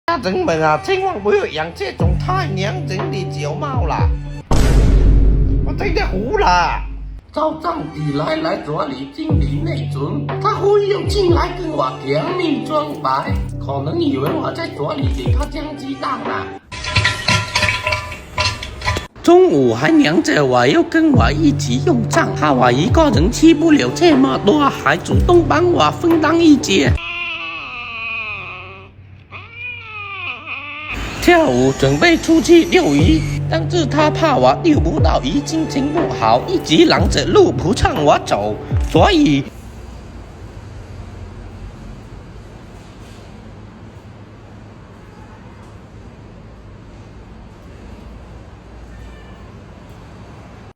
家人们啊，千万不要养这种太娘人的小猫啦！我真的服了。照账底来这里经理内准，他忽悠进来跟我甜蜜装白，可能以为我在这里给他酱鸡蛋啊。中午还娘着我要跟我一起用账，怕我一个人吃不了这么多，还主动帮我分担一截。跳舞准备出去遛鱼，但是他怕我遛不到鱼，心情不好，一直拦着路不让我走，所以